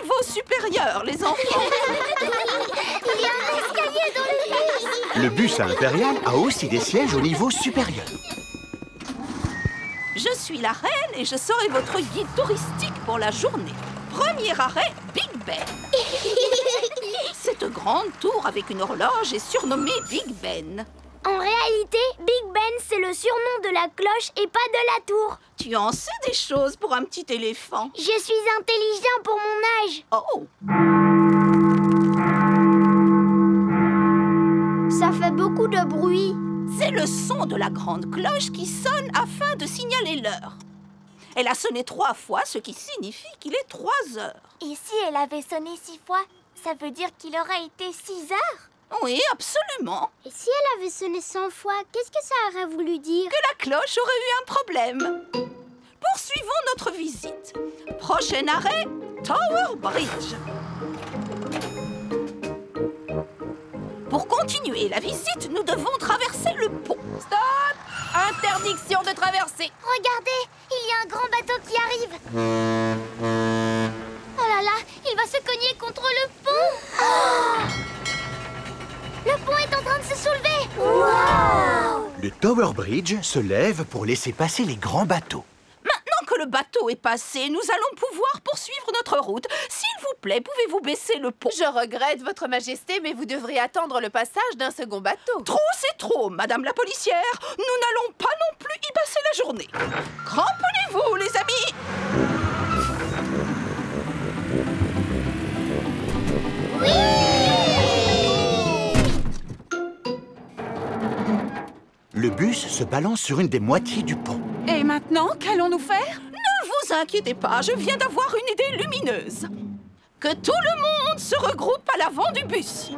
niveau supérieur, les enfants. Il y a un escalier dans le bus. Le bus impérial a aussi des sièges au niveau supérieur. Je suis la reine et je serai votre guide touristique pour la journée. Premier arrêt, Big Ben. Cette grande tour avec une horloge est surnommée Big Ben. En réalité, Big Ben, c'est le surnom de la cloche et pas de la tour. Tu en sais des choses pour un petit éléphant. Je suis intelligent pour mon âge. Oh! Ça fait beaucoup de bruit. C'est le son de la grande cloche qui sonne afin de signaler l'heure. Elle a sonné 3 fois, ce qui signifie qu'il est 3 heures. Et si elle avait sonné 6 fois, ça veut dire qu'il aurait été 6 heures? Oui, absolument. Et si elle avait sonné 100 fois, qu'est-ce que ça aurait voulu dire? Que la cloche aurait eu un problème. Poursuivons notre visite. Prochain arrêt, Tower Bridge. Pour continuer la visite, nous devons traverser le pont. Stop! Interdiction de traverser. Regardez, il y a un grand bateau qui arrive. Oh là là, il va se cogner contre le pont. Oh! Le pont est en train de se soulever. Wow! Le Tower Bridge se lève pour laisser passer les grands bateaux. Maintenant que le bateau est passé, nous allons pouvoir poursuivre notre route. S'il vous plaît, pouvez-vous baisser le pont? Je regrette, Votre Majesté, mais vous devriez attendre le passage d'un second bateau. Trop, c'est trop, Madame la policière. Nous n'allons pas non plus y passer la journée. Cramponnez-vous, les amis. Le bus se balance sur une des moitiés du pont. Et maintenant, qu'allons-nous faire? Ne vous inquiétez pas, je viens d'avoir une idée lumineuse. Que tout le monde se regroupe à l'avant du bus.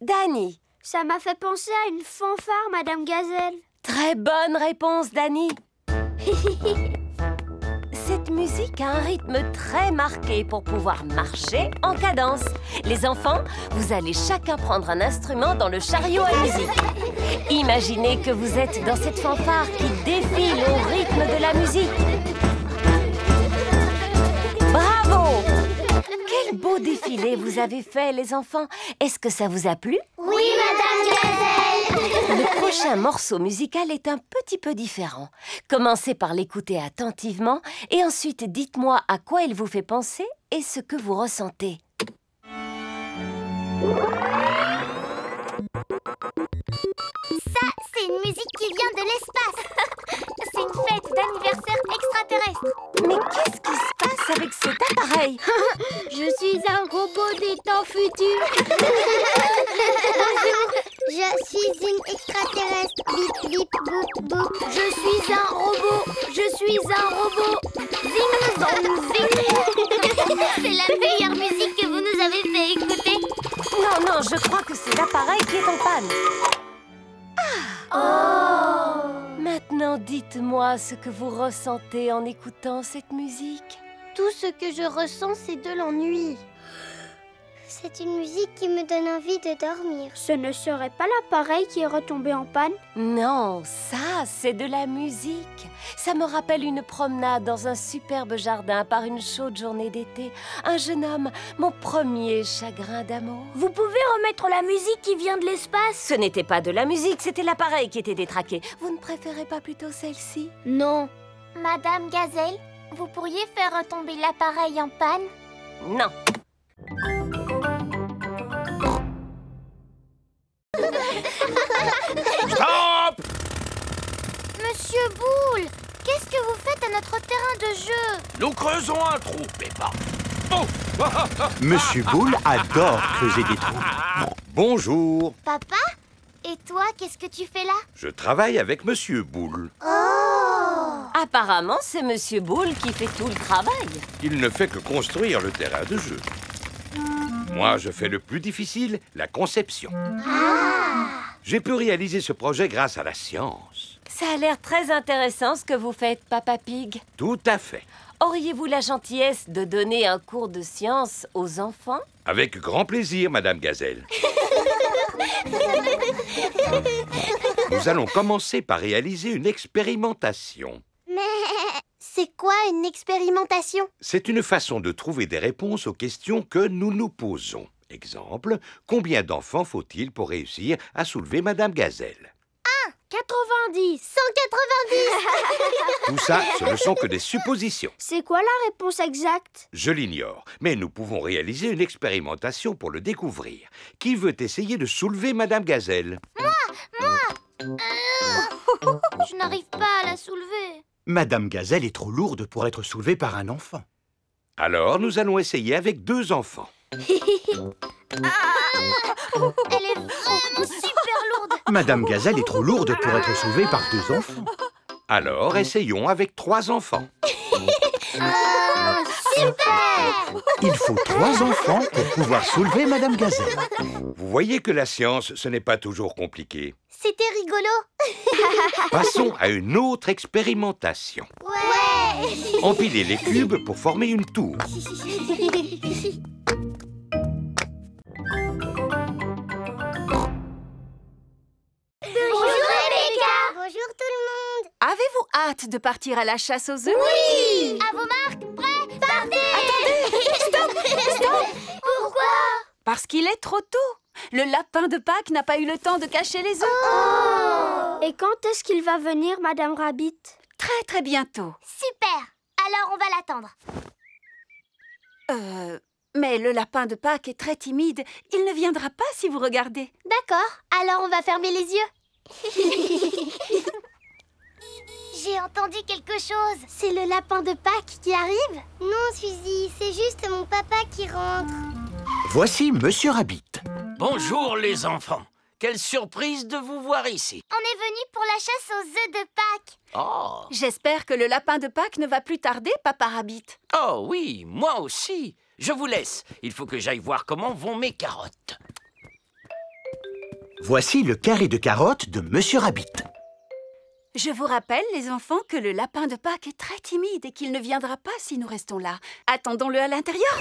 Dani. Ça m'a fait penser à une fanfare, Madame Gazelle. Très bonne réponse, Dani. Cette musique a un rythme très marqué pour pouvoir marcher en cadence. Les enfants, vous allez chacun prendre un instrument dans le chariot à musique. Imaginez que vous êtes dans cette fanfare qui défile au rythme de la musique. Bravo! Quel beau défilé vous avez fait, les enfants. Est-ce que ça vous a plu? Oui, Madame Gazelle. Le prochain morceau musical est un petit peu différent. Commencez par l'écouter attentivement et ensuite dites-moi à quoi il vous fait penser et ce que vous ressentez. Ça, c'est une musique qui vient de l'espace. C'est une fête d'anniversaire extraterrestre. Mais qu'est-ce qui se passe avec cet appareil? Je suis un robot des temps futurs. Je suis une extraterrestre. Bip, bip, boop, boop. Je suis un robot. Je suis un robot. Zing, zong, zing. C'est la meilleure musique que vous nous avez fait écouter. Non, je crois que c'est l'appareil qui est en panne. Maintenant, dites-moi ce que vous ressentez en écoutant cette musique. Tout ce que je ressens, c'est de l'ennui. C'est une musique qui me donne envie de dormir. Ce ne serait pas l'appareil qui est retombé en panne? Non, ça, c'est de la musique. Ça me rappelle une promenade dans un superbe jardin par une chaude journée d'été. Un jeune homme, mon premier chagrin d'amour. Vous pouvez remettre la musique qui vient de l'espace? Ce n'était pas de la musique, c'était l'appareil qui était détraqué. Vous ne préférez pas plutôt celle-ci? Non. Madame Gazelle, vous pourriez faire retomber l'appareil en panne? Non. Stop! Monsieur Boule, qu'est-ce que vous faites à notre terrain de jeu? Nous creusons un trou, Peppa. Oh! Monsieur Boule adore creuser des trous. Bonjour. Papa? Et toi, qu'est-ce que tu fais là? Je travaille avec Monsieur Boule. Apparemment, c'est Monsieur Boule qui fait tout le travail. Il ne fait que construire le terrain de jeu. Moi, je fais le plus difficile, la conception. J'ai pu réaliser ce projet grâce à la science. Ça a l'air très intéressant ce que vous faites, Papa Pig. Tout à fait. Auriez-vous la gentillesse de donner un cours de science aux enfants? Avec grand plaisir, Madame Gazelle. Nous nous allons commencer par réaliser une expérimentation. Mais c'est quoi une expérimentation? C'est une façon de trouver des réponses aux questions que nous nous posons. Exemple, combien d'enfants faut-il pour réussir à soulever Madame Gazelle? 90. 190. Tout ça, ce ne sont que des suppositions. C'est quoi la réponse exacte? Je l'ignore, mais nous pouvons réaliser une expérimentation pour le découvrir. Qui veut essayer de soulever Madame Gazelle? Je n'arrive pas à la soulever. Madame Gazelle est trop lourde pour être soulevée par un enfant. Alors, nous allons essayer avec 2 enfants. Elle est vraiment super lourde. Madame Gazelle est trop lourde pour être soulevée par 2 enfants. Alors, essayons avec 3 enfants. Super. Il faut 3 enfants pour pouvoir soulever Madame Gazelle. Vous voyez que la science, ce n'est pas toujours compliqué. C'était rigolo. Passons à une autre expérimentation. Ouais. Empiler les cubes pour former une tour. Bonjour Rebecca. Bonjour tout le monde. Avez-vous hâte de partir à la chasse aux œufs? Oui. À vos marques, prêts, partez. Stop. Pourquoi? Parce qu'il est trop tôt. Le lapin de Pâques n'a pas eu le temps de cacher les œufs. Oh. Et quand est-ce qu'il va venir, Madame Rabbit? Très très bientôt. Super. Alors on va l'attendre. Mais le lapin de Pâques est très timide. Il ne viendra pas si vous regardez. D'accord. Alors on va fermer les yeux. J'ai entendu quelque chose. C'est le lapin de Pâques qui arrive? Non, Suzy, c'est juste mon papa qui rentre. Voici Monsieur Rabbit. Bonjour les enfants. Quelle surprise de vous voir ici. On est venu pour la chasse aux œufs de Pâques. Oh, J'espère que le lapin de Pâques ne va plus tarder, Papa Rabbit. oh oui, moi aussi. Je vous laisse. Il faut que j'aille voir comment vont mes carottes. Voici le carré de carottes de Monsieur Rabbit. Je vous rappelle, les enfants, que le lapin de Pâques est très timide et qu'il ne viendra pas si nous restons là. Attendons-le à l'intérieur.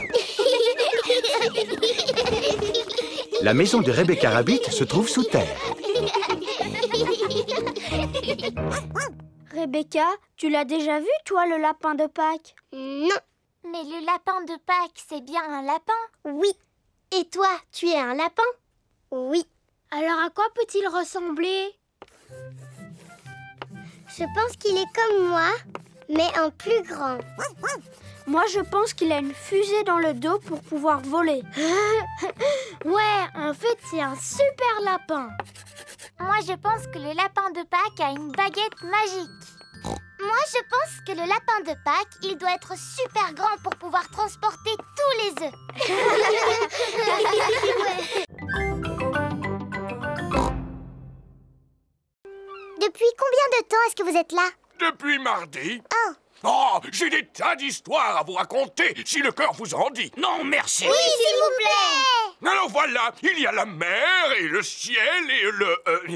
La maison de Rebecca Rabbit se trouve sous terre. Rebecca, tu l'as déjà vu, toi, le lapin de Pâques? Non. Mais le lapin de Pâques, c'est bien un lapin? Oui. Et toi, tu es un lapin? Oui. Alors à quoi peut-il ressembler? Je pense qu'il est comme moi, mais en plus grand. Moi, je pense qu'il a une fusée dans le dos pour pouvoir voler. Ouais, en fait, c'est un super lapin. Moi, je pense que le lapin de Pâques a une baguette magique. Moi, je pense que le lapin de Pâques, il doit être super grand pour pouvoir transporter tous les œufs. Depuis combien de temps est-ce que vous êtes là? Depuis mardi. Oh. Oh, j'ai des tas d'histoires à vous raconter, si le cœur vous en dit. Non, merci. Oui, s'il vous plaît. Alors voilà, il y a la mer et le ciel et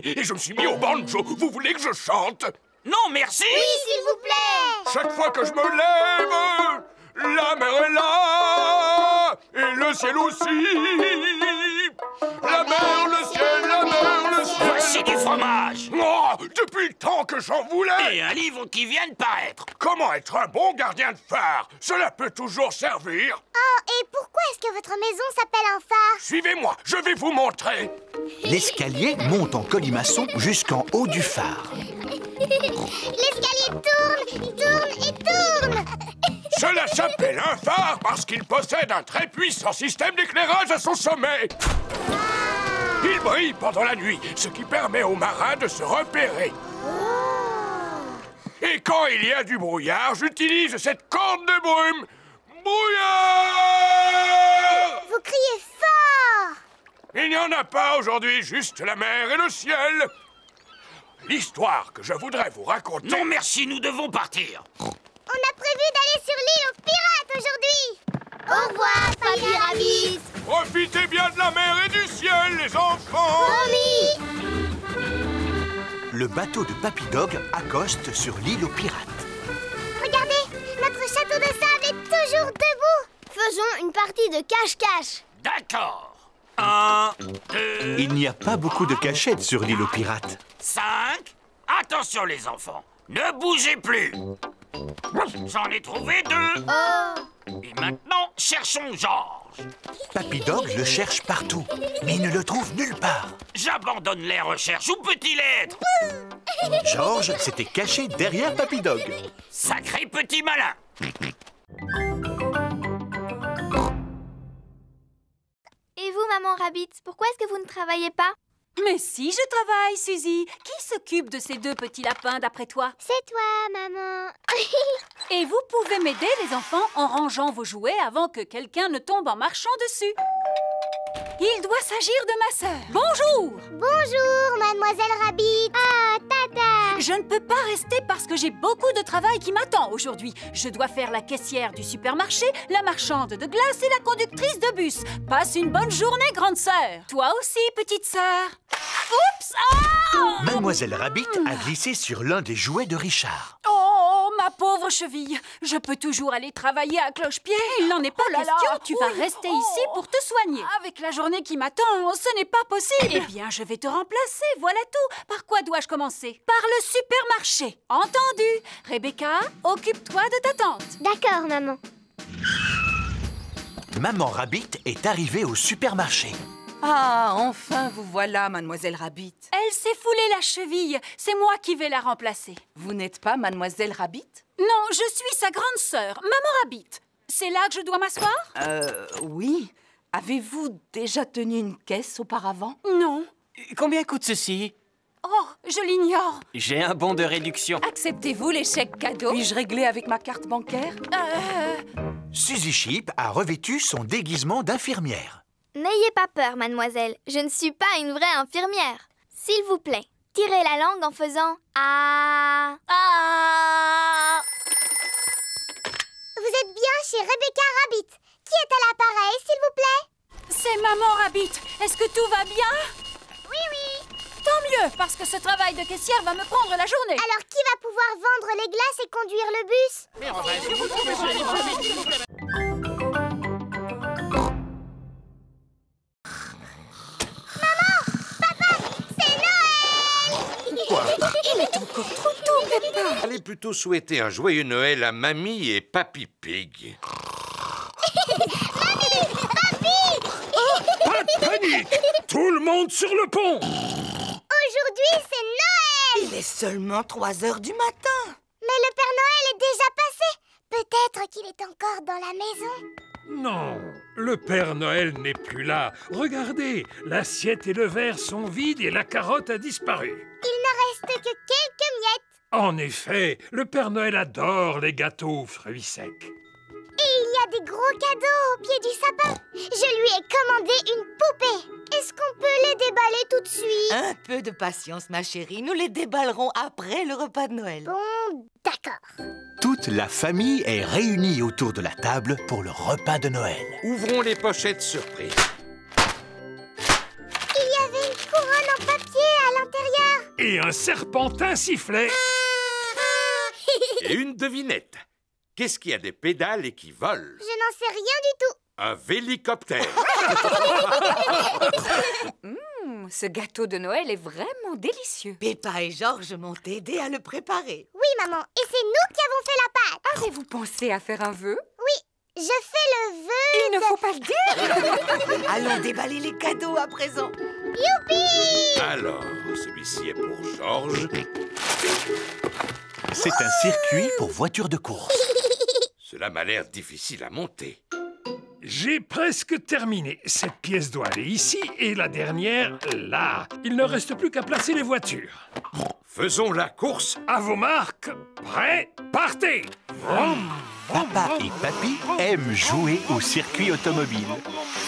et je me suis mis au banjo. Vous voulez que je chante? Non, merci. Oui, s'il vous plaît. Chaque fois que je me lève, la mer est là et le ciel aussi. La mer, le ciel, la mer, le ciel. Voici du fromage. Oh, depuis le temps que j'en voulais. Et un livre qui vient de paraître. Comment être un bon gardien de phare? Cela peut toujours servir. Oh, et pourquoi est-ce que votre maison s'appelle un phare? Suivez-moi, je vais vous montrer. L'escalier monte en colimaçon jusqu'en haut du phare. L'escalier tourne et tourne. Cela s'appelle un phare parce qu'il possède un très puissant système d'éclairage à son sommet. Il brille pendant la nuit, ce qui permet aux marins de se repérer. Et quand il y a du brouillard, j'utilise cette corne de brume. Brouillard! Vous criez fort. Il n'y en a pas aujourd'hui, juste la mer et le ciel. L'histoire que je voudrais vous raconter... Non, merci, nous devons partir. On a prévu d'aller sur l'île aux pirates aujourd'hui. Au revoir, Papy Rabbit. Profitez bien de la mer et du ciel, les enfants. Promis. Le bateau de Papy Dog accoste sur l'île aux pirates. Regardez, notre château de sable est toujours debout. Faisons une partie de cache-cache. D'accord. 1, 2, Il n'y a pas beaucoup de cachettes sur l'île aux pirates. 5, Attention les enfants, ne bougez plus. J'en ai trouvé 2. Et maintenant, cherchons Georges. Papy Dog le cherche partout, mais il ne le trouve nulle part. J'abandonne les recherches. Où peut-il être? Georges s'était caché derrière Papy Dog. Sacré petit malin. Et vous, maman Rabbit, pourquoi est-ce que vous ne travaillez pas? Mais si, je travaille, Suzy. Qui s'occupe de ces 2 petits lapins, d'après toi? C'est toi, maman. Et vous pouvez m'aider, les enfants, en rangeant vos jouets avant que quelqu'un ne tombe en marchant dessus. Il doit s'agir de ma sœur. Bonjour! Bonjour, mademoiselle Rabbit. Ah, tata. Je ne peux pas rester parce que j'ai beaucoup de travail qui m'attend aujourd'hui. Je dois faire la caissière du supermarché, la marchande de glace et la conductrice de bus. Passe une bonne journée, grande sœur. Toi aussi, petite sœur. Oups! Ah! Mademoiselle Rabbit a glissé sur l'un des jouets de Richard. Oh, ma pauvre cheville. Je peux toujours aller travailler à cloche-pied. Il n'en est pas question. Tu vas rester ici pour te soigner. Avec la journée qui m'attend, ce n'est pas possible. Eh bien, je vais te remplacer, voilà tout. Par quoi dois-je commencer? Par le supermarché. Entendu? Rebecca, occupe-toi de ta tante. D'accord, maman. Maman Rabbit est arrivée au supermarché. Ah, enfin vous voilà, mademoiselle Rabbit. Elle s'est foulé la cheville. C'est moi qui vais la remplacer. Vous n'êtes pas mademoiselle Rabbit? Non, je suis sa grande sœur, Maman Rabbit. C'est là que je dois m'asseoir? Oui. Avez-vous déjà tenu une caisse auparavant? Non. Combien coûte ceci? Oh, je l'ignore. J'ai un bon de réduction. Acceptez-vous les chèques cadeaux? Puis-je régler avec ma carte bancaire? Suzy Sheep a revêtu son déguisement d'infirmière. N'ayez pas peur, mademoiselle. Je ne suis pas une vraie infirmière. S'il vous plaît, tirez la langue en faisant « Ah ». Ah! Vous êtes bien chez Rebecca Rabbit. Qui est à l'appareil, s'il vous plaît? C'est Maman Rabbit. Est-ce que tout va bien? Oui, oui. Tant mieux, parce que ce travail de caissière va me prendre la journée. Alors qui va pouvoir vendre les glaces et conduire le bus? Il est encore trop tôt, Peppa. Allez plutôt souhaiter un joyeux Noël à Mamie et Papy Pig. Pas de panique! Tout le monde sur le pont! Aujourd'hui, c'est Noël! Il est seulement 3 heures du matin. Mais le Père Noël est déjà passé. Peut-être qu'il est encore dans la maison. Non, le Père Noël n'est plus là. Regardez, l'assiette et le verre sont vides et la carotte a disparu. Il ne reste que quelques miettes. En effet, le Père Noël adore les gâteaux aux fruits secs. Et il y a des gros cadeaux au pied du sapin. Je lui ai commandé une poupée. Est-ce qu'on peut les déballer tout de suite? Un peu de patience, ma chérie. Nous les déballerons après le repas de Noël. Bon, d'accord. Toute la famille est réunie autour de la table pour le repas de Noël. Ouvrons les pochettes surprises. Il y avait une couronne en papier à l'intérieur. Et un serpentin sifflet. Et une devinette. Qu'est-ce qui a des pédales et qui vole? Je n'en sais rien du tout. Un vélicoptère. Ce gâteau de Noël est vraiment délicieux. Peppa et Georges m'ont aidé à le préparer. Oui, maman, et c'est nous qui avons fait la pâte. Avez-vous pensé à faire un vœu? Oui, je fais le vœu. Il ne faut pas le dire. Allons déballer les cadeaux à présent. Youpi! Alors, celui-ci est pour Georges. C'est un circuit pour voitures de course. Cela m'a l'air difficile à monter. J'ai presque terminé. Cette pièce doit aller ici et la dernière là. Il ne reste plus qu'à placer les voitures. Faisons la course. À vos marques, prêts, partez! Papa et Papy aiment jouer au circuit automobile.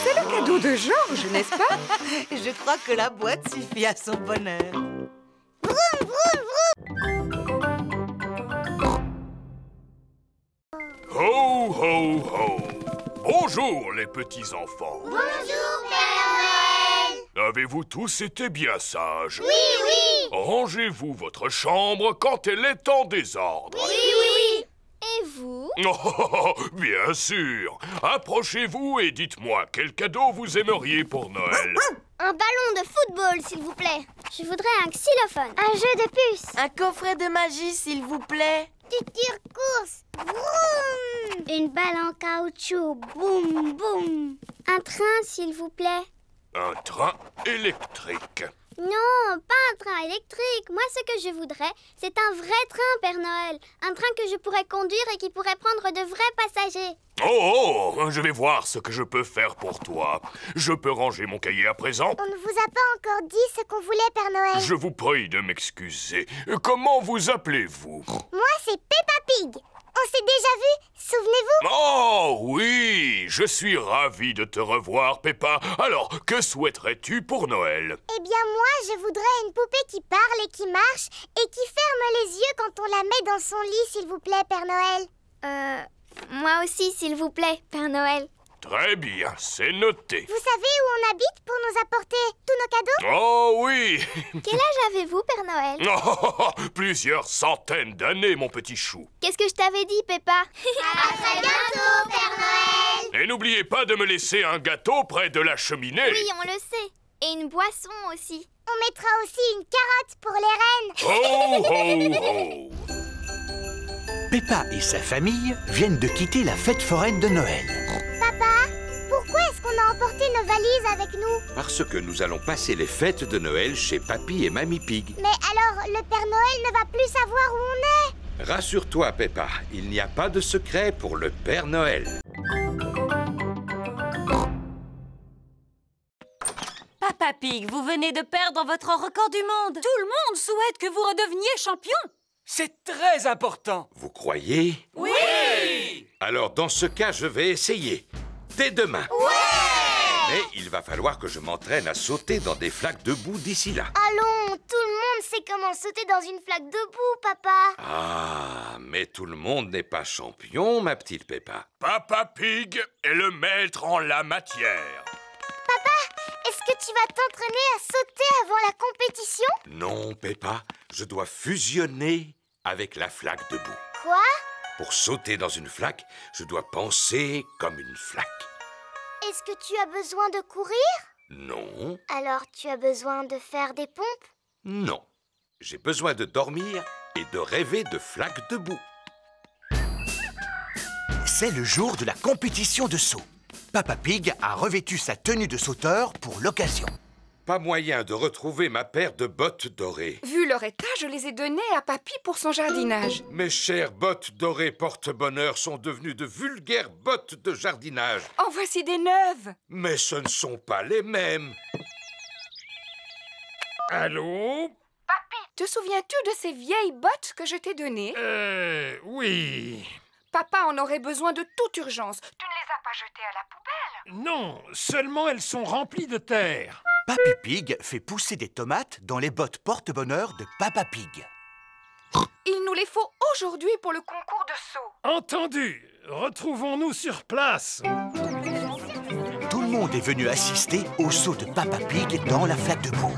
C'est le cadeau de Georges, n'est-ce pas? Je crois que la boîte suffit à son bonheur. Vroom, vroom, vroom. Ho, ho, ho! Bonjour, les petits-enfants. Bonjour, Père Noël. Avez-vous tous été bien sages? Oui, oui. Rangez-vous votre chambre quand elle est en désordre. Oui, oui, oui. Et vous? Oh, bien sûr. Approchez-vous et dites-moi quel cadeau vous aimeriez pour Noël. Un ballon de football, s'il vous plaît. Je voudrais un xylophone. Un jeu de puces. Un coffret de magie, s'il vous plaît. Tuture course. Vroom. Une balle en caoutchouc. Boum, boum. Un train, s'il vous plaît. Un train électrique. Non, pas un train électrique. Moi, ce que je voudrais, c'est un vrai train, Père Noël. Un train que je pourrais conduire et qui pourrait prendre de vrais passagers. Oh, je vais voir ce que je peux faire pour toi. Je peux ranger mon cahier à présent? On ne vous a pas encore dit ce qu'on voulait, Père Noël. Je vous prie de m'excuser. Comment vous appelez-vous? Moi, c'est Peppa Pig. On s'est déjà vu, souvenez-vous? Oh oui, je suis ravi de te revoir, Peppa. Alors, que souhaiterais-tu pour Noël? Eh bien, moi, je voudrais une poupée qui parle et qui marche et qui ferme les yeux quand on la met dans son lit, s'il vous plaît, Père Noël. Moi aussi, s'il vous plaît, Père Noël. Très bien, c'est noté. Vous savez où on habite pour nous apporter tous nos cadeaux? Oh oui. Quel âge avez-vous, Père Noël? Oh, plusieurs centaines d'années, mon petit chou. Qu'est-ce que je t'avais dit, Peppa? À très bientôt, Père Noël. Et n'oubliez pas de me laisser un gâteau près de la cheminée. Oui, on le sait. Et une boisson aussi. On mettra aussi une carotte pour les reines. Ho, ho, ho. Peppa et sa famille viennent de quitter la fête foraine de Noël. Papa, pourquoi est-ce qu'on a emporté nos valises avec nous? Parce que nous allons passer les fêtes de Noël chez Papy et Mamie Pig. Mais alors, le Père Noël ne va plus savoir où on est. Rassure-toi, Peppa, il n'y a pas de secret pour le Père Noël. Papa Pig, vous venez de perdre votre record du monde. Tout le monde souhaite que vous redeveniez champion. C'est très important. Vous croyez? Oui! Alors, dans ce cas, je vais essayer. Dès demain. Ouais! Mais il va falloir que je m'entraîne à sauter dans des flaques de boue d'ici là. Allons, tout le monde sait comment sauter dans une flaque de boue, papa. Ah, mais tout le monde n'est pas champion, ma petite Peppa. Papa Pig est le maître en la matière. Papa, est-ce que tu vas t'entraîner à sauter avant la compétition? Non, Peppa, je dois fusionner avec la flaque de boue. Quoi? Pour sauter dans une flaque, je dois penser comme une flaque. Est-ce que tu as besoin de courir? Non. Alors tu as besoin de faire des pompes? Non. J'ai besoin de dormir et de rêver de flaques de boue. C'est le jour de la compétition de saut. Papa Pig a revêtu sa tenue de sauteur pour l'occasion. Pas moyen de retrouver ma paire de bottes dorées. Vu leur état, je les ai données à Papy pour son jardinage. Mes chères bottes dorées porte-bonheur sont devenues de vulgaires bottes de jardinage. En voici des neuves. Mais ce ne sont pas les mêmes. Allô? Papy, te souviens-tu de ces vieilles bottes que je t'ai données? Oui. Papa en aurait besoin de toute urgence. Tu ne les as pas jetées à la poubelle? Non, seulement elles sont remplies de terre. Papy Pig fait pousser des tomates dans les bottes porte-bonheur de Papa Pig. Il nous les faut aujourd'hui pour le concours de saut. Entendu. Retrouvons-nous sur place. Tout le monde est venu assister au saut de Papa Pig dans la flaque de boue.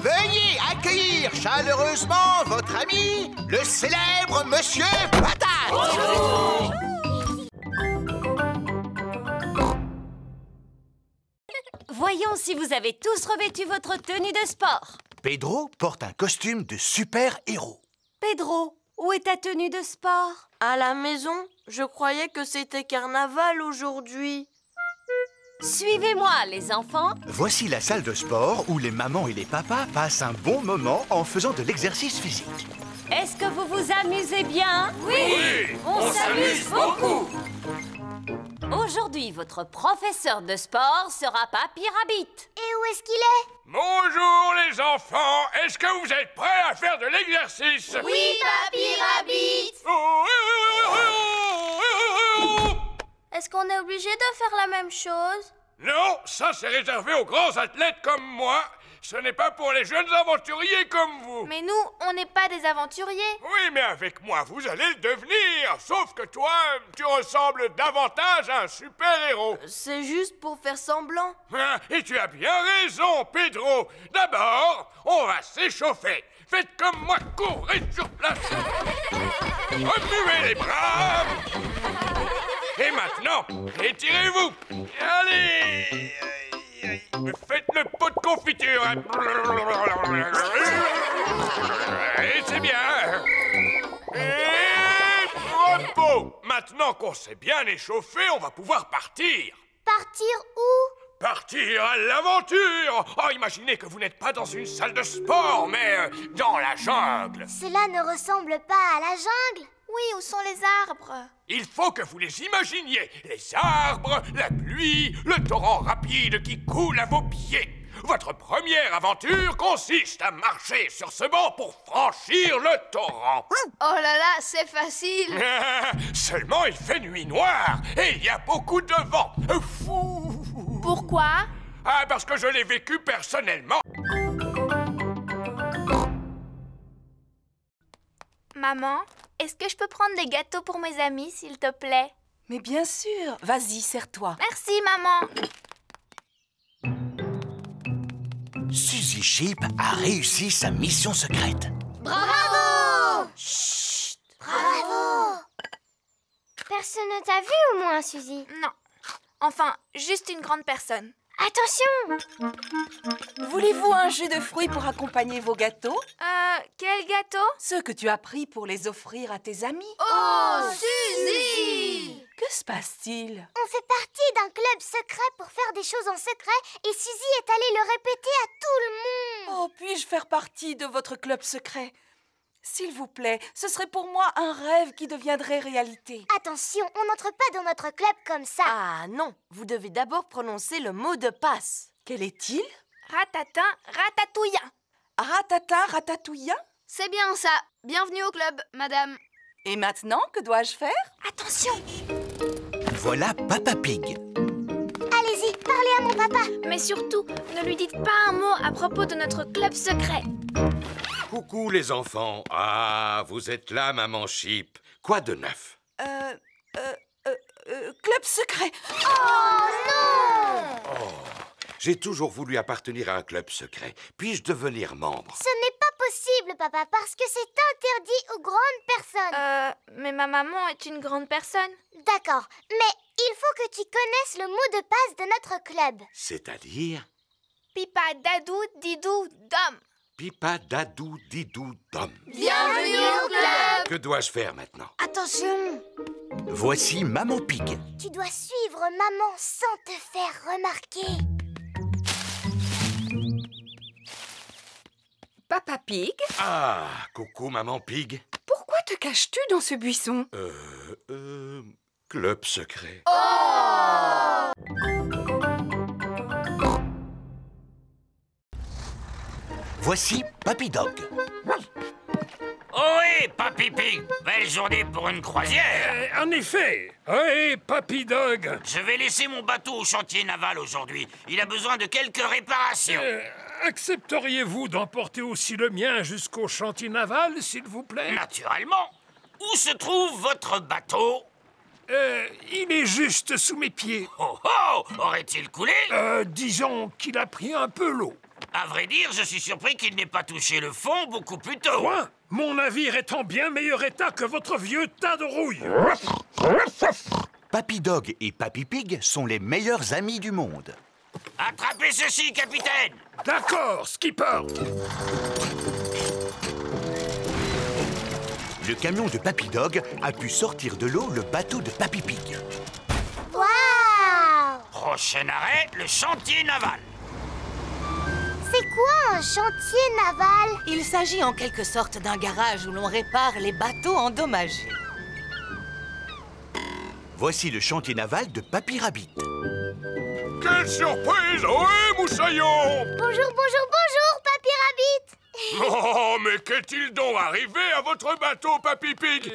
Veuillez accueillir chaleureusement votre ami, le célèbre Monsieur Patate. Bonjour. Voyons si vous avez tous revêtu votre tenue de sport. Pedro porte un costume de super-héros. Pedro, où est ta tenue de sport? À la maison, je croyais que c'était carnaval aujourd'hui. Suivez-moi, les enfants. Voici la salle de sport où les mamans et les papas passent un bon moment en faisant de l'exercice physique. Est-ce que vous vous amusez bien? Oui, on s'amuse beaucoup. Aujourd'hui, votre professeur de sport sera Papy Rabbit. Et où est-ce qu'il est? Bonjour les enfants, est-ce que vous êtes prêts à faire de l'exercice? Oui, Papy Rabbit. Est-ce qu'on est obligé de faire la même chose? Non, ça c'est réservé aux grands athlètes comme moi. Ce n'est pas pour les jeunes aventuriers comme vous. Mais nous, on n'est pas des aventuriers. Oui, mais avec moi, vous allez le devenir. Sauf que toi, tu ressembles davantage à un super-héros. C'est juste pour faire semblant. Et tu as bien raison, Pedro. D'abord, on va s'échauffer. Faites comme moi, courez sur place. Remuez les bras. Et maintenant, étirez-vous. Allez. de pot de confiture. Et c'est bien. Et repos. Maintenant qu'on s'est bien échauffé, on va pouvoir partir. Partir où? Partir à l'aventure. Oh, imaginez que vous n'êtes pas dans une salle de sport, mais dans la jungle. Cela ne ressemble pas à la jungle. Oui, où sont les arbres? Il faut que vous les imaginiez. Les arbres, la pluie, le torrent rapide qui coule à vos pieds. Votre première aventure consiste à marcher sur ce banc pour franchir le torrent. Oh là là, c'est facile. Seulement, il fait nuit noire et il y a beaucoup de vent. Fou. Pourquoi? Ah, parce que je l'ai vécu personnellement. Maman, est-ce que je peux prendre des gâteaux pour mes amis, s'il te plaît? Mais bien sûr. Vas-y, serre-toi. Merci, maman. Suzy Sheep a réussi sa mission secrète. Bravo! Chut! Bravo! Personne ne t'a vu au moins, Suzy? Non. Enfin, juste une grande personne. Attention! Voulez-vous un jus de fruits pour accompagner vos gâteaux? Quel gâteau? Ceux que tu as pris pour les offrir à tes amis. Oh, Suzy! Que se passe-t-il? On fait partie d'un club secret pour faire des choses en secret et Suzy est allée le répéter à tout le monde. Oh, puis-je faire partie de votre club secret? S'il vous plaît, ce serait pour moi un rêve qui deviendrait réalité. Attention, on n'entre pas dans notre club comme ça. Ah non, vous devez d'abord prononcer le mot de passe. Quel est-il? Ratatin, ratatouilla. Ratatin, ratatouilla? C'est bien ça. Bienvenue au club, madame. Et maintenant, que dois-je faire? Attention! Voilà Papa Pig. Allez-y, parlez à mon papa. Mais surtout, ne lui dites pas un mot à propos de notre club secret. Coucou les enfants. Ah, vous êtes là, maman Sheep. Quoi de neuf? Club secret. Oh non! Oh, j'ai toujours voulu appartenir à un club secret. Puis-je devenir membre? Ce n'est pas possible, papa, parce que c'est interdit aux grandes personnes. Mais ma maman est une grande personne. D'accord, mais il faut que tu connaisses le mot de passe de notre club. C'est-à-dire? Pipa, dadou, didou, dom. Pipa, dadou, didou, dom. Bienvenue au club! Que dois-je faire maintenant? Attention! Voici Maman Pig. Tu dois suivre maman sans te faire remarquer. Papa Pig, Ah, coucou maman Pig. pourquoi te caches-tu dans ce buisson? Club secret. Voici Papy Dog. Ohé, Papy Pig! Belle journée pour une croisière! En effet. Oui, Papy Dog. Je vais laisser mon bateau au chantier naval aujourd'hui. Il a besoin de quelques réparations. Accepteriez-vous d'emporter aussi le mien jusqu'au chantier naval, s'il vous plaît? Naturellement. Où se trouve votre bateau? Il est juste sous mes pieds. Oh oh! Aurait-il coulé? Disons qu'il a pris un peu l'eau. À vrai dire, je suis surpris qu'il n'ait pas touché le fond beaucoup plus tôt. Quoi? Mon navire est en bien meilleur état que votre vieux tas de rouille. Papy Dog et Papy Pig sont les meilleurs amis du monde. Attrapez ceci, capitaine! D'accord, skipper. Le camion de Papy Dog a pu sortir de l'eau le bateau de Papy Pig. Waouh! Prochain arrêt, le chantier naval. C'est quoi un chantier naval? Il s'agit en quelque sorte d'un garage où l'on répare les bateaux endommagés. Voici le chantier naval de Papy Rabbit. Quelle surprise! Ohé, moussaillon! Bonjour, bonjour, bonjour, Papy Rabbit. Oh, mais qu'est-il donc arrivé à votre bateau, Papy Pig?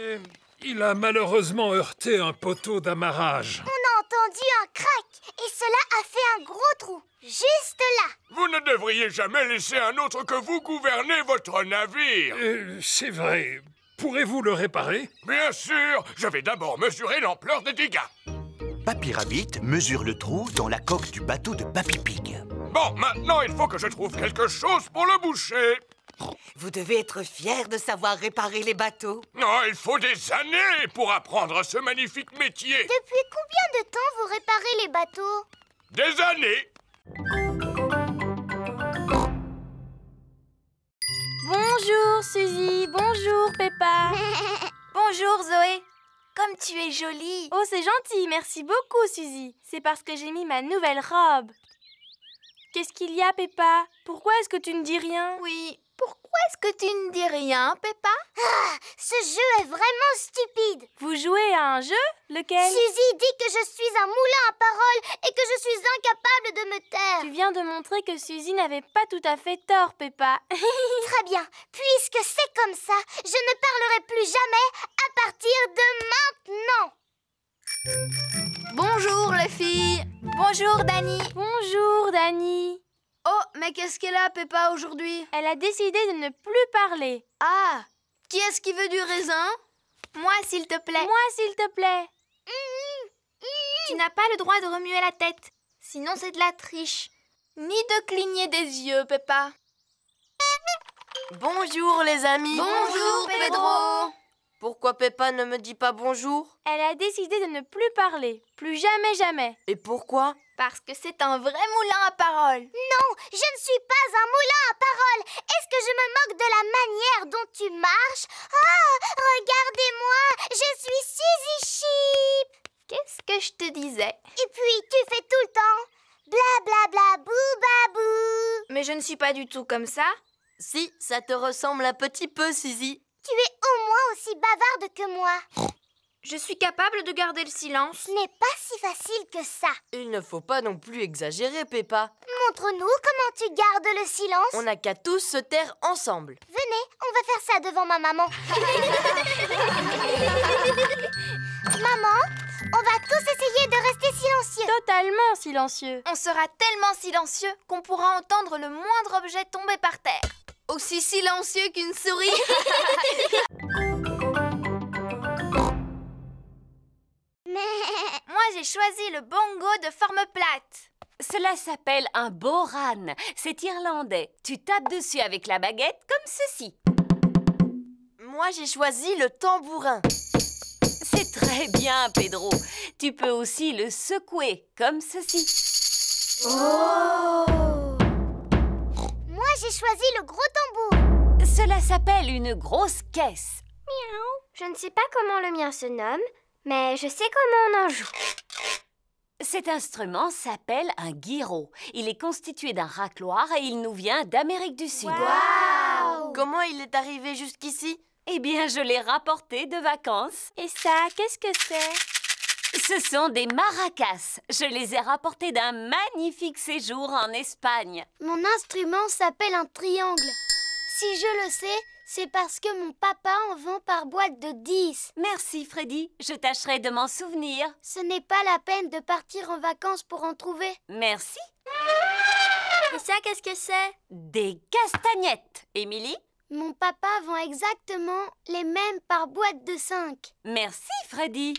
Il a malheureusement heurté un poteau d'amarrage. On a entendu un crack et cela a fait un gros trou, juste là. Vous ne devriez jamais laisser un autre que vous gouverner votre navire. C'est vrai. Pourrez-vous le réparer? Bien sûr. Je vais d'abord mesurer l'ampleur des dégâts. Papy Rabbit mesure le trou dans la coque du bateau de Papy Pig. Bon, maintenant, il faut que je trouve quelque chose pour le boucher. Vous devez être fier de savoir réparer les bateaux. Non, il faut des années pour apprendre ce magnifique métier. Depuis combien de temps vous réparez les bateaux? Des années. Suzy. Bonjour, Peppa. Bonjour, Zoé. Comme tu es jolie. Oh, c'est gentil. Merci beaucoup, Suzy. C'est parce que j'ai mis ma nouvelle robe. Qu'est-ce qu'il y a, Peppa? Pourquoi est-ce que tu ne dis rien? Oui, pourquoi est-ce que tu ne dis rien, Peppa? Ah, ce jeu est vraiment stupide. Vous jouez à un jeu? Lequel? Suzy dit que je suis un moulin à paroles et que je suis incapable de me taire. Tu viens de montrer que Suzy n'avait pas tout à fait tort, Peppa. Très bien. Puisque c'est comme ça, je ne parlerai plus jamais à partir de maintenant. Bonjour, les filles. Bonjour, Dani. Bonjour, Dani. Oh, mais qu'est-ce qu'elle a, Peppa, aujourd'hui? Elle a décidé de ne plus parler. Ah, qui est-ce qui veut du raisin? Moi, s'il te plaît. Moi, s'il te plaît. Tu n'as pas le droit de remuer la tête. Sinon, c'est de la triche. Ni de cligner des yeux, Peppa. Bonjour, les amis. Bonjour, Pedro. Pourquoi Peppa ne me dit pas bonjour? Elle a décidé de ne plus parler. Plus jamais, jamais. Et pourquoi? Parce que c'est un vrai moulin à paroles. Non, je ne suis pas un moulin à paroles. Est-ce que je me moque de la manière dont tu marches? Oh, regardez-moi, je suis Suzy Sheep. Qu'est-ce que je te disais? Et puis, tu fais tout le temps bla bla bla bou babou. Mais je ne suis pas du tout comme ça. Si, ça te ressemble un petit peu, Suzy. Tu es au moins aussi bavarde que moi. Je suis capable de garder le silence. Ce n'est pas si facile que ça. Il ne faut pas non plus exagérer, Peppa. Montre-nous comment tu gardes le silence. On n'a qu'à tous se taire ensemble. Venez, on va faire ça devant ma maman. Maman, on va tous essayer de rester silencieux. Totalement silencieux. On sera tellement silencieux qu'on pourra entendre le moindre objet tomber par terre. Aussi silencieux qu'une souris. Moi, j'ai choisi le bongo de forme plate. Cela s'appelle un boran. C'est irlandais. Tu tapes dessus avec la baguette comme ceci. Moi, j'ai choisi le tambourin. C'est très bien, Pedro. Tu peux aussi le secouer comme ceci. Oh! Moi, j'ai choisi le gros tambour. Cela s'appelle une grosse caisse. Miaou. Je ne sais pas comment le mien se nomme, mais je sais comment on en joue. Cet instrument s'appelle un guiro. Il est constitué d'un racloir et il nous vient d'Amérique du Sud. Wow! Comment il est arrivé jusqu'ici? Eh bien, je l'ai rapporté de vacances. Et ça, qu'est-ce que c'est? Ce sont des maracas. Je les ai rapportés d'un magnifique séjour en Espagne. Mon instrument s'appelle un triangle. Si je le sais, c'est parce que mon papa en vend par boîte de 10. Merci, Freddy. Je tâcherai de m'en souvenir. Ce n'est pas la peine de partir en vacances pour en trouver. Merci. Et ça, qu'est-ce que c'est? Des castagnettes. Émilie? Mon papa vend exactement les mêmes par boîte de 5. Merci, Freddy.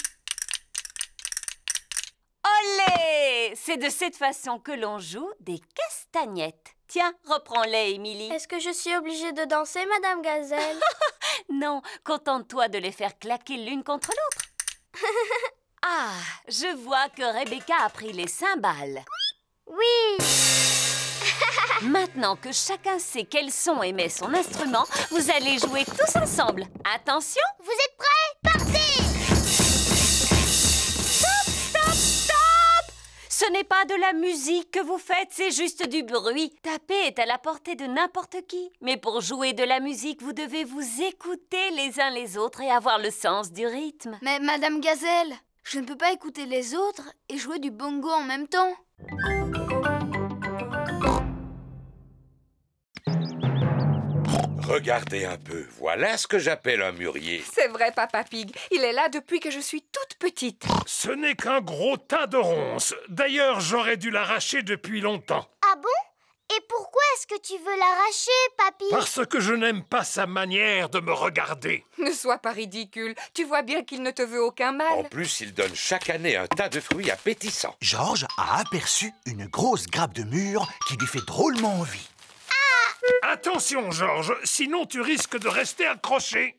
Olé! C'est de cette façon que l'on joue des castagnettes. Tiens, reprends-les, Émilie. Est-ce que je suis obligée de danser, Madame Gazelle? Non, contente-toi de les faire claquer l'une contre l'autre. Ah, je vois que Rebecca a pris les cymbales. Oui! Maintenant que chacun sait quel son émet son instrument, vous allez jouer tous ensemble. Attention! Vous êtes prêts? Partez! Stop, stop, stop! Ce n'est pas de la musique que vous faites, c'est juste du bruit. Taper est à la portée de n'importe qui. Mais pour jouer de la musique, vous devez vous écouter les uns les autres et avoir le sens du rythme. Mais Madame Gazelle, je ne peux pas écouter les autres et jouer du bongo en même temps. Regardez un peu, voilà ce que j'appelle un mûrier. C'est vrai, Papa Pig. Il est là depuis que je suis toute petite. Ce n'est qu'un gros tas de ronces. D'ailleurs, j'aurais dû l'arracher depuis longtemps. Ah bon? Et pourquoi est-ce que tu veux l'arracher, Papy? Parce que je n'aime pas sa manière de me regarder. Ne sois pas ridicule. Tu vois bien qu'il ne te veut aucun mal. En plus, il donne chaque année un tas de fruits appétissants. Georges a aperçu une grosse grappe de mûres qui lui fait drôlement envie. Attention, Georges, sinon tu risques de rester accroché.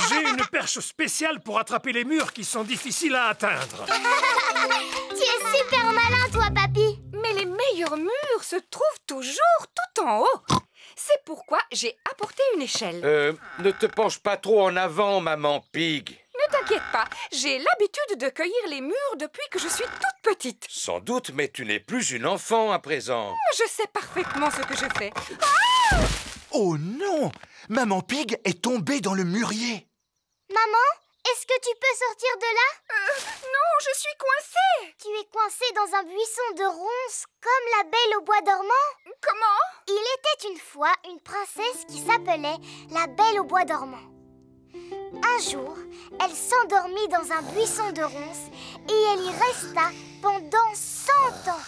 J'ai une perche spéciale pour attraper les murs qui sont difficiles à atteindre. Tu es super malin, toi, Papy. Mais les meilleurs murs se trouvent toujours tout en haut. C'est pourquoi j'ai apporté une échelle. Ne te penche pas trop en avant, maman Pig. Ne t'inquiète pas, j'ai l'habitude de cueillir les mûres depuis que je suis toute petite. Sans doute, mais tu n'es plus une enfant à présent. Je sais parfaitement ce que je fais. Oh non! Maman Pig est tombée dans le mûrier. Maman, est-ce que tu peux sortir de là? Non, je suis coincée. Tu es coincée dans un buisson de ronces, comme la Belle au bois dormant. Comment? Il était une fois une princesse qui s'appelait la Belle au bois dormant. Un jour, elle s'endormit dans un buisson de ronces et elle y resta pendant 100 ans.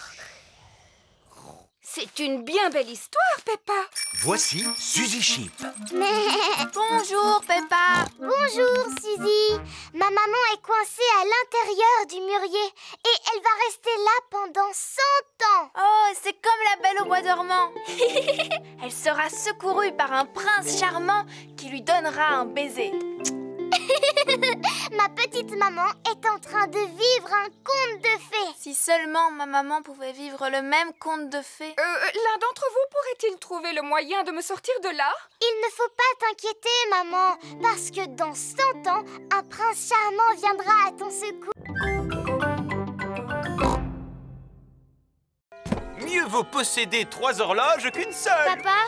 C'est une bien belle histoire, Peppa. Voici Suzy Sheep. Bonjour, Peppa. Bonjour, Suzy. Ma maman est coincée à l'intérieur du mûrier et elle va rester là pendant 100 ans. Oh, c'est comme la Belle au bois dormant. Elle sera secourue par un prince charmant qui lui donnera un baiser. Ma petite maman est en train de vivre un conte de fées. Si seulement ma maman pouvait vivre le même conte de fées. L'un d'entre vous pourrait-il trouver le moyen de me sortir de là? Il ne faut pas t'inquiéter, maman, parce que dans 100 ans, un prince charmant viendra à ton secours. Mieux vaut posséder 3 horloges qu'une seule. Papa,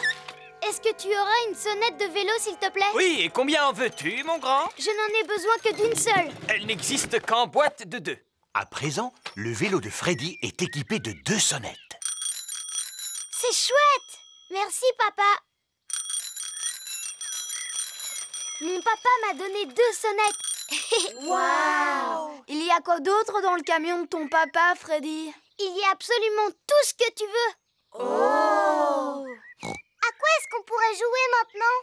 est-ce que tu auras une sonnette de vélo, s'il te plaît? Oui, et combien en veux-tu, mon grand? Je n'en ai besoin que d'une seule. Elle n'existe qu'en boîte de 2. À présent, le vélo de Freddy est équipé de 2 sonnettes. C'est chouette! Merci, papa. Mon papa m'a donné 2 sonnettes. Waouh! Il y a quoi d'autre dans le camion de ton papa, Freddy? Il y a absolument tout ce que tu veux. Oh! À quoi est-ce qu'on pourrait jouer maintenant?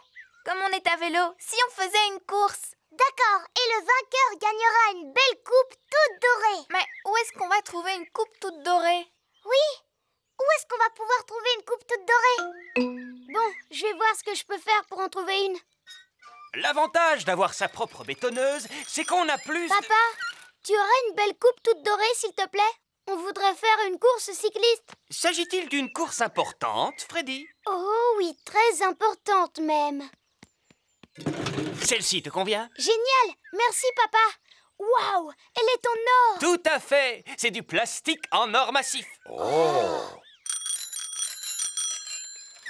Comme on est à vélo, si on faisait une course. D'accord, et le vainqueur gagnera une belle coupe toute dorée. Mais où est-ce qu'on va trouver une coupe toute dorée? Oui, où est-ce qu'on va pouvoir trouver une coupe toute dorée? Bon, je vais voir ce que je peux faire pour en trouver une. L'avantage d'avoir sa propre bétonneuse, c'est qu'on a plus... Papa, tu aurais une belle coupe toute dorée, s'il te plaît? On voudrait faire une course cycliste. S'agit-il d'une course importante, Freddy? Oh oui, très importante même. Celle-ci te convient? Génial, merci papa. Waouh, elle est en or. Tout à fait, c'est du plastique en or massif. Oh!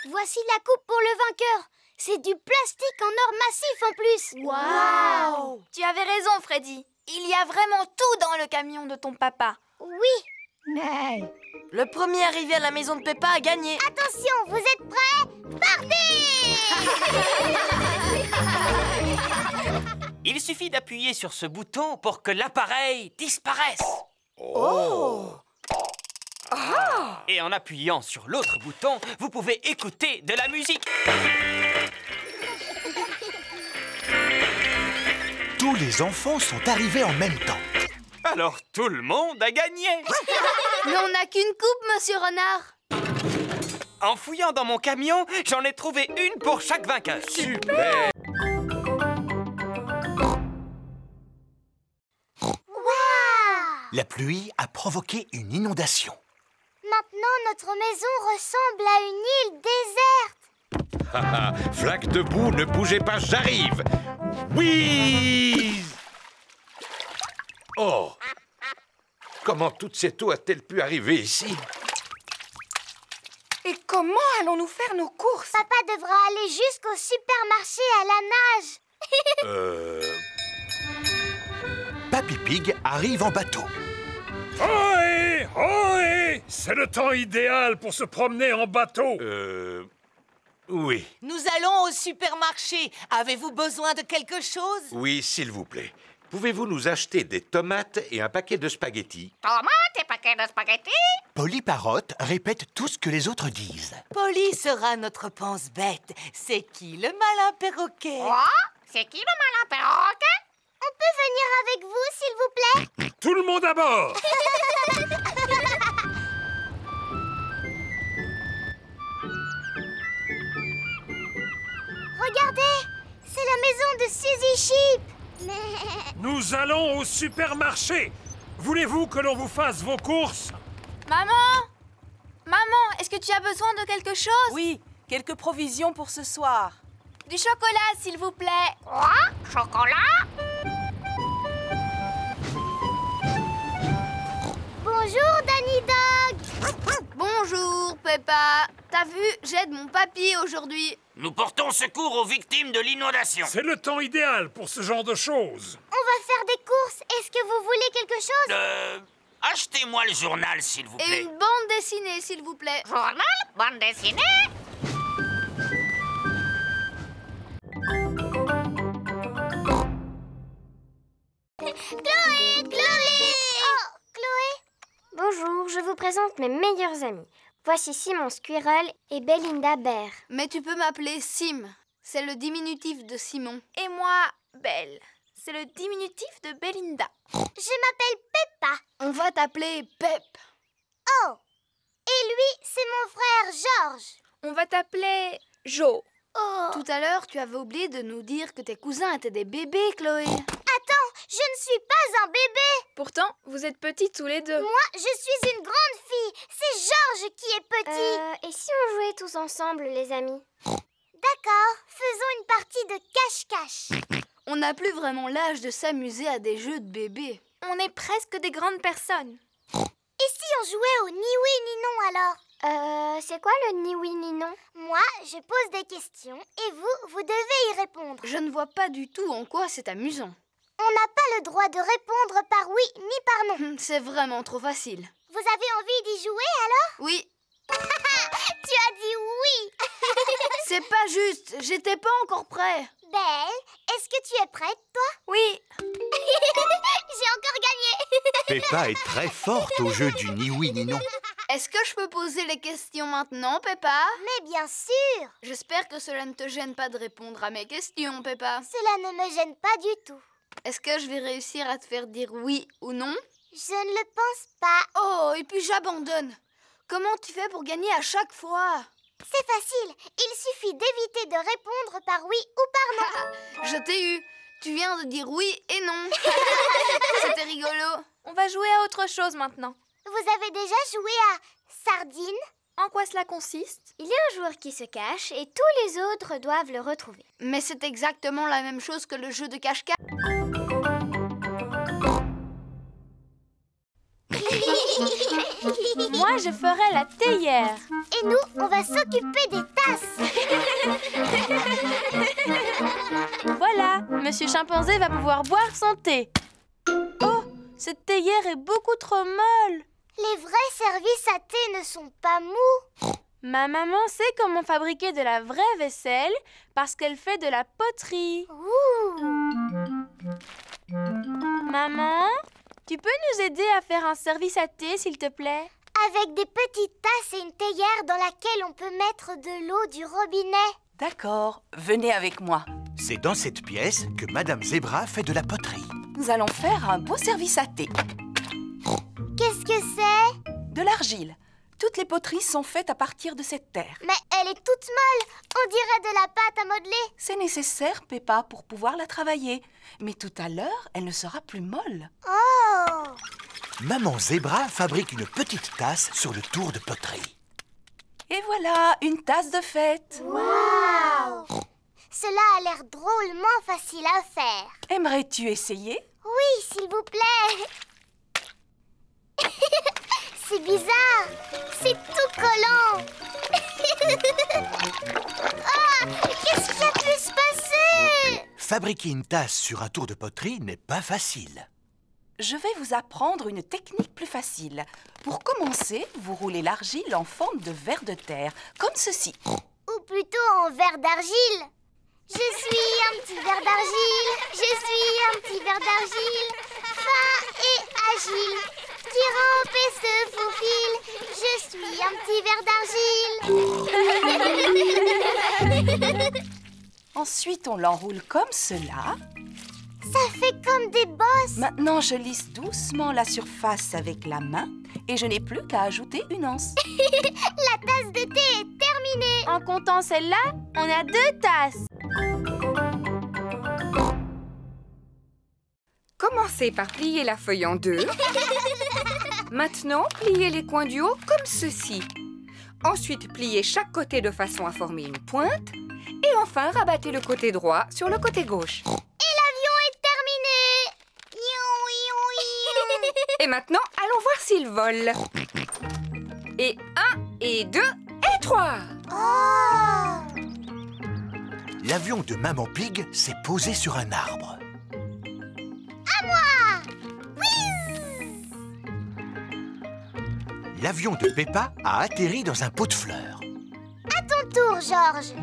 Voici la coupe pour le vainqueur. C'est du plastique en or massif en plus. Waouh! Tu avais raison, Freddy. Il y a vraiment tout dans le camion de ton papa. Oui. Le premier arrivé à la maison de Peppa a gagné. Attention, vous êtes prêts? Partez! Il suffit d'appuyer sur ce bouton pour que l'appareil disparaisse. Oh! Ah! Et en appuyant sur l'autre bouton, vous pouvez écouter de la musique. Tous les enfants sont arrivés en même temps. Alors tout le monde a gagné. Mais on n'a qu'une coupe, monsieur Renard. En fouillant dans mon camion, j'en ai trouvé une pour chaque vainqueur. Super! Waouh! La pluie a provoqué une inondation. Maintenant, notre maison ressemble à une île déserte. Haha, flaque de boue, ne bougez pas, j'arrive! Oui! Oh! Comment toute cette eau a-t-elle pu arriver ici? Et comment allons-nous faire nos courses? Papa devra aller jusqu'au supermarché à la nage. Papy Pig arrive en bateau. Ohé! Ohé! C'est le temps idéal pour se promener en bateau. Oui. Nous allons au supermarché. Avez-vous besoin de quelque chose? Oui, s'il vous plaît. Pouvez-vous nous acheter des tomates et un paquet de spaghettis? Tomates et paquet de spaghettis? Polly Parrot répète tout ce que les autres disent. Polly sera notre pense-bête. C'est qui le malin perroquet? Quoi? C'est qui le malin perroquet? On peut venir avec vous, s'il vous plaît? Tout le monde à bord! Regardez, c'est la maison de Suzy Sheep. Nous allons au supermarché. Voulez-vous que l'on vous fasse vos courses? Maman! Maman, est-ce que tu as besoin de quelque chose? Oui, quelques provisions pour ce soir. Du chocolat, s'il vous plaît. Quoi? Chocolat? Bonjour, Danny Dog. Bonjour, Peppa. T'as vu, j'aide mon papy aujourd'hui. Nous portons secours aux victimes de l'inondation. C'est le temps idéal pour ce genre de choses. On va faire des courses. Est-ce que vous voulez quelque chose? Achetez-moi le journal, s'il vous plaît. Et une bande dessinée, s'il vous plaît. Journal? Bande dessinée? Chloé! Chloé! Oh, Chloé! Bonjour, je vous présente mes meilleurs amis. Voici Simon Squirrel et Belinda Bear. Mais tu peux m'appeler Sim. C'est le diminutif de Simon. Et moi, Belle. C'est le diminutif de Belinda. Je m'appelle Peppa. On va t'appeler Pep. Oh! Et lui, c'est mon frère George. On va t'appeler Jo. Oh! Tout à l'heure, tu avais oublié de nous dire que tes cousins étaient des bébés, Chloé. Attends, je ne suis pas un bébé. Pourtant, vous êtes petits tous les deux. Moi, je suis une grande fille. C'est George qui est petit. Et si on jouait tous ensemble, les amis? D'accord, faisons une partie de cache-cache. On n'a plus vraiment l'âge de s'amuser à des jeux de bébés. On est presque des grandes personnes. Et si on jouait au ni oui ni non alors? C'est quoi le ni oui ni non? Moi, je pose des questions et vous devez y répondre. Je ne vois pas du tout en quoi c'est amusant. On n'a pas le droit de répondre par oui ni par non. C'est vraiment trop facile. Vous avez envie d'y jouer alors? Oui. Tu as dit oui. C'est pas juste, j'étais pas encore prêt. Belle, est-ce que tu es prête, toi? Oui. J'ai encore gagné. Peppa est très forte au jeu du ni oui ni non. Est-ce que je peux poser les questions maintenant, Peppa? Mais bien sûr. J'espère que cela ne te gêne pas de répondre à mes questions, Peppa. Cela ne me gêne pas du tout. Est-ce que je vais réussir à te faire dire oui ou non? Je ne le pense pas. Oh, et puis j'abandonne. Comment tu fais pour gagner à chaque fois? C'est facile. Il suffit d'éviter de répondre par oui ou par non. Je t'ai eu. Tu viens de dire oui et non. C'était rigolo. On va jouer à autre chose maintenant. Vous avez déjà joué à Sardine? En quoi cela consiste? Il y a un joueur qui se cache et tous les autres doivent le retrouver. Mais c'est exactement la même chose que le jeu de cache-cache. Moi, je ferai la théière. Et nous, on va s'occuper des tasses. Voilà, Monsieur Chimpanzé va pouvoir boire son thé. Oh, cette théière est beaucoup trop molle. Les vrais services à thé ne sont pas mous. Ma maman sait comment fabriquer de la vraie vaisselle parce qu'elle fait de la poterie. Ouh. Maman, tu peux nous aider à faire un service à thé, s'il te plaît? Avec des petites tasses et une théière dans laquelle on peut mettre de l'eau du robinet. D'accord, venez avec moi. C'est dans cette pièce que Madame Zebra fait de la poterie. Nous allons faire un beau service à thé. Qu'est-ce que c'est? De l'argile. Toutes les poteries sont faites à partir de cette terre. Mais elle est toute molle. On dirait de la pâte à modeler. C'est nécessaire, Peppa, pour pouvoir la travailler. Mais tout à l'heure, elle ne sera plus molle. Oh! Maman Zebra fabrique une petite tasse sur le tour de poterie. Et voilà, une tasse de fête. Waouh! Cela a l'air drôlement facile à faire. Aimerais-tu essayer? Oui, s'il vous plaît. C'est bizarre. C'est tout collant. Ah, qu'est-ce qui a pu se passer? Fabriquer une tasse sur un tour de poterie n'est pas facile. Je vais vous apprendre une technique plus facile. Pour commencer, vous roulez l'argile en forme de ver de terre, comme ceci. Ou plutôt en verre d'argile. Je suis un petit ver d'argile. Je suis un petit ver d'argile. Fin et agile. Qui rampe et se faufile. Je suis un petit ver d'argile. Ensuite, on l'enroule comme cela. Ça fait comme des bosses. Maintenant, je lisse doucement la surface avec la main et je n'ai plus qu'à ajouter une anse. La tasse de thé est terminée. En comptant celle-là, on a 2 tasses. Commencez par plier la feuille en 2. Maintenant, pliez les coins du haut comme ceci. Ensuite, pliez chaque côté de façon à former une pointe. Et enfin, rabattez le côté droit sur le côté gauche. Et l'avion est terminé. Et maintenant, allons voir s'il vole. Et 1, et 2, et 3. Oh! L'avion de Maman Pig s'est posé sur un arbre. À moi! L'avion de Peppa a atterri dans un pot de fleurs. À ton tour, Georges.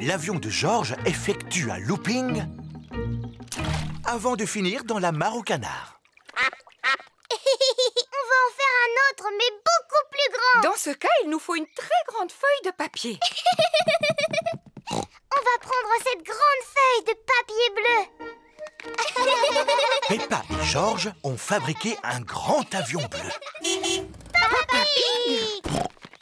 L'avion de Georges effectue un looping avant de finir dans la mare au canard. On va en faire un autre, mais beaucoup plus grand. Dans ce cas, il nous faut une très grande feuille de papier. On va prendre cette grande feuille de papier bleu. Peppa et Georges ont fabriqué un grand avion bleu. Papa Pig!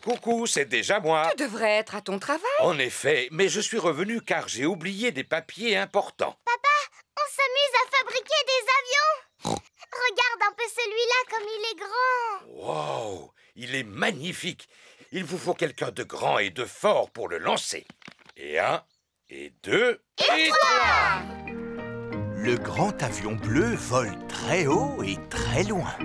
Coucou, c'est déjà moi. Tu devrais être à ton travail. En effet, mais je suis revenu car j'ai oublié des papiers importants. Papa, on s'amuse à fabriquer des avions. Regarde un peu celui-là comme il est grand. Wow, il est magnifique. Il vous faut quelqu'un de grand et de fort pour le lancer. Et 1, et 2, et 3. Le grand avion bleu vole très haut et très loin.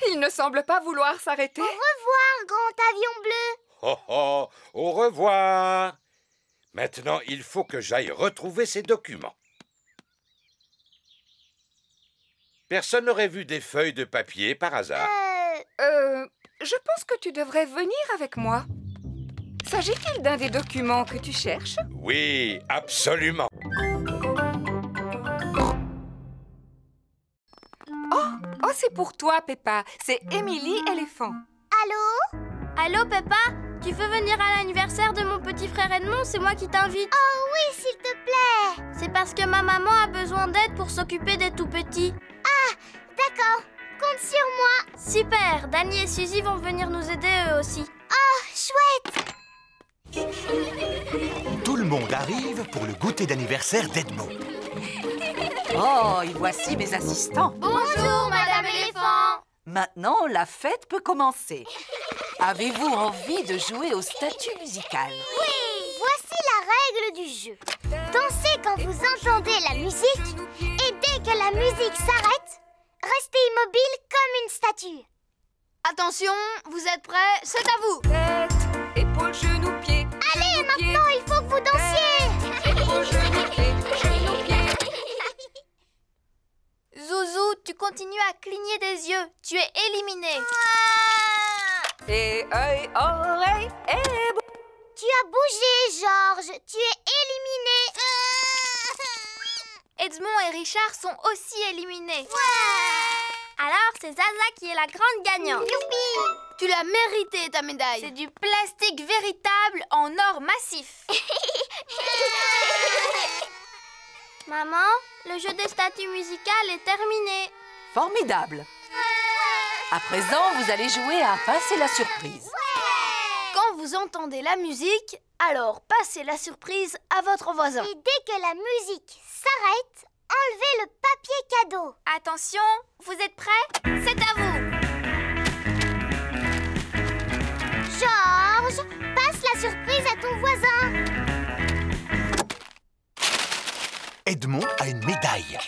Il ne semble pas vouloir s'arrêter. Au revoir, grand avion bleu. Oh oh, au revoir. Maintenant, il faut que j'aille retrouver ces documents. Personne n'aurait vu des feuilles de papier par hasard? Je pense que tu devrais venir avec moi. S'agit-il d'un des documents que tu cherches? Oui, absolument. Oh, c'est pour toi, Peppa. C'est Émilie éléphant. Allô? Allô, Peppa? Tu veux venir à l'anniversaire de mon petit frère Edmond? C'est moi qui t'invite. Oh oui, s'il te plaît. C'est parce que ma maman a besoin d'aide pour s'occuper des tout-petits. Ah, d'accord. Compte sur moi. Super. Danny et Suzy vont venir nous aider eux aussi. Oh, chouette. Tout le monde arrive pour le goûter d'anniversaire d'Edmond. Oh, et voici mes assistants. Bonjour, Madame Éléphant. Maintenant, la fête peut commencer. Avez-vous envie de jouer au statut musical? Oui. Voici la règle du jeu. Dansez quand vous entendez la musique. Et dès que la musique s'arrête, restez immobile comme une statue. Attention, vous êtes prêts? C'est à vous. Tête, épaules, genoux, pieds. Allez, maintenant, il faut que vous dansiez. Épaules, genoux, pieds, genoux, pieds. Zouzou, tu continues à cligner des yeux. Tu es éliminé. Et œil, oreille, et... Tu as bougé, Georges. Tu es éliminé. Edmond et Richard sont aussi éliminés. Alors, c'est Zaza qui est la grande gagnante. Youpi! Tu l'as mérité, ta médaille. C'est du plastique véritable en or massif. Maman, le jeu des statues musicales est terminé. Formidable. À présent, vous allez jouer à passer la surprise. Quand vous entendez la musique, alors passez la surprise à votre voisin. Et dès que la musique s'arrête, enlevez le papier cadeau. Attention, vous êtes prêts? C'est à vous. Georges, passe la surprise à ton voisin. Edmond a une médaille.